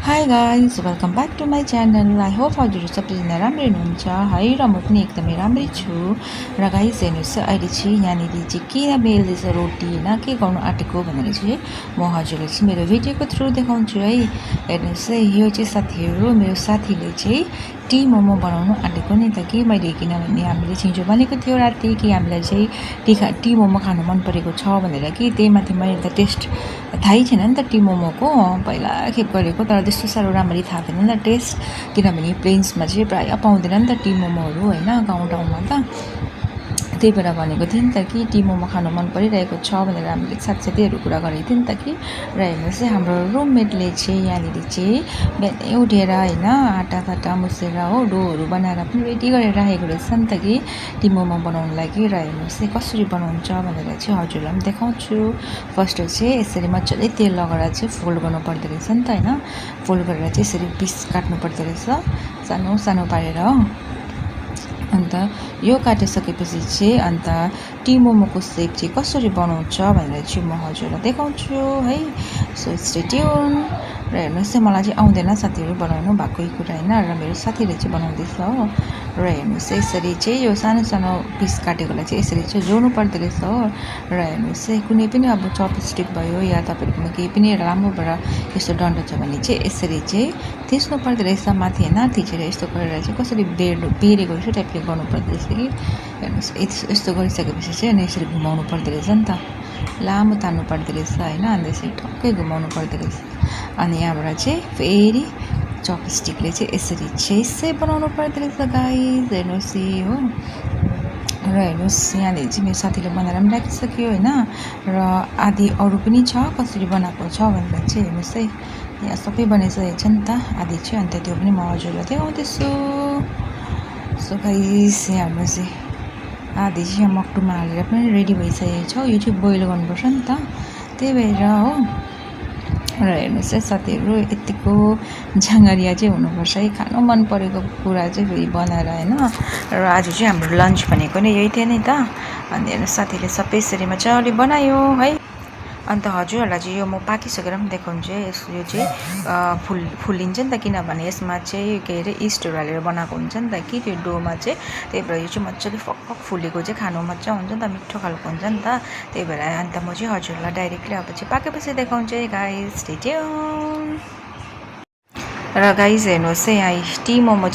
High guys welcome back to my channel. I hope हजुर सबैजना राम्रै हुनुहुन्छ है र म पनि एकदमै राम्रै छु। र गाइज हेर्नुहोस् अहिले चाहिँ यहाँनिर चाहिँ किन बेल्दैछ रोटी होइन के गर्नु आँटेको भनेर चाहिँ म हजुरलाई चाहिँ मेरो भिडियोको थ्रु देखाउँछु है। हेर्नुहोस् है यो चाहिँ साथीहरू मेरो साथीले चाहिँ टी मोमो बनाउनु आँटेको नि त कि मैले किनभने हामीले हिजो भनेको थियो राति कि हामीलाई चाहिँ टी मोमो खानु मन परेको छ भनेर कि त्यही माथि मैले त टेस्ट थाहै छैन नि त टी मोमोको पहिला खेप गरेको तर त्यस्तो साह्रो राम्ररी थाहा थिएन नि त टेस्ट किनभने प्लेन्समा चाहिँ प्रायः पाउँदैन नि त टी मोमोहरू होइन गाउँ ठाउँमा त त्यही भएर भनेको थिएँ नि त कि टी मोमो खानु मन परिरहेको छ भनेर हामीले साथीहरू कुरा गरेको थियो नि त कि र हेर्नुहोस् चाहिँ हाम्रो रुममेटले चाहिँ यहाँनिर चाहिँ बिहानै उठेर होइन आँटा मुसेर हो डोहरू बनाएर पनि रेडी गरेर राखेको रहेछ नि त कि टी मोमो बनाउनु लागि। र हेर्नुहोस् चाहिँ कसरी बनाउँछ भनेर चाहिँ हजुरलाई पनि देखाउँछु। फर्स्ट चाहिँ यसरी मजाले तेल लगाएर चाहिँ फोल्ड गर्नु पर्दो रहेछ नि त होइन फोल्ड गरेर चाहिँ यसरी पिस काट्नु पर्दो रहेछ सानो सानो पारेर हो। अन्त यो काटिसकेपछि चाहिँ अन्त टी मोमोको सेप चाहिँ कसरी बनाउँछ भनेर चाहिँ म हजुरलाई देखाउँछु है। So stay tune. र हेर्नुहोस् चाहिँ मलाई चाहिँ आउँदैन साथीहरू बनाउनु भएकै कुरा होइन र मेरो साथीले चाहिँ बनाउँदैछ हो। र हेर्नुहोस् यसरी चाहिँ यो सानो सानो पिस काटेकोलाई चाहिँ यसरी चाहिँ जोड्नु पर्दो रहेछ हो। र हेर्नुहोस् चाहिँ कुनै पनि अब चपस्टिक भयो या तपाईँहरूकोमा केही पनि राम्रोबाट यस्तो डन्डा छ भने चाहिँ यसरी चाहिँ थिच्नु पर्दो रहेछ माथि होइन थिचेर यस्तो गरेर चाहिँ कसरी बेरेको रहेछ टाइपले गर्नु पर्दो रहेछ कि हेर्नुहोस् यस्तो गरिसकेपछि चाहिँ अनि यसरी घुमाउनु पर्दो रहेछ नि त लामो तान्नु पर्दो रहेछ होइन अन्त यसरी टक्कै घुमाउनु पर्दो रहेछ अनि यहाँबाट चाहिँ फेरि चपस्टिकले चाहिँ यसरी चाहिँ बनाउनु पर्दो रहेछ गाइस हेर्नुहोस् हो। र हेर्नुहोस् यहाँनिर चाहिँ मेरो साथीले बनाएर पनि राखिसक्यो होइन र आदि अरू पनि छ कसरी बनाएको छ भनेर चाहिँ हेर्नुहोस् है यहाँ सबै बनाइसकेको छ नि त आदि चाहिँ अन्त त्यो पनि म हजुरलाई देखाउँदैछु। सो गाइस यहाँ हेर्नुहोस् आदि चाहिँ यहाँ मक्टुमा हालेर पनि रेडी भइसकेको छ यो चाहिँ बोइल गर्नुपर्छ नि त त्यही भएर हो। र हेर्नुहोस् है साथीहरू यतिको झाँगरिया चाहिँ हुनुपर्छ है खानु मन परेको कुरा चाहिँ फेरि बनाएर होइन। र आज चाहिँ हाम्रो लन्च भनेको नै यही थियो नि त अनि हेर्नुहोस् साथीले सबै यसरी मजाले बनायो है। अन्त हजुरहरूलाई चाहिँ यो म पाकिसकेर पनि देखाउँछु है। यो चाहिँ फुलिन्छ नि त किनभने यसमा चाहिँ के अरे इस्टहरू हालेर बनाएको हुन्छ नि त कि त्यो डोमा चाहिँ त्यही भएर यो चाहिँ मजाले फक फुलेको चाहिँ खानु मजा हुन्छ नि त मिठो खालको हुन्छ नि त त्यही भएर अन्त म चाहिँ हजुरलाई डाइरेक्टली अब चाहिँ पाकेपछि देखाउँछु है गाइस स्टे ट्युन। र गाइस हेर्नुहोस् है यहाँ टी मोमो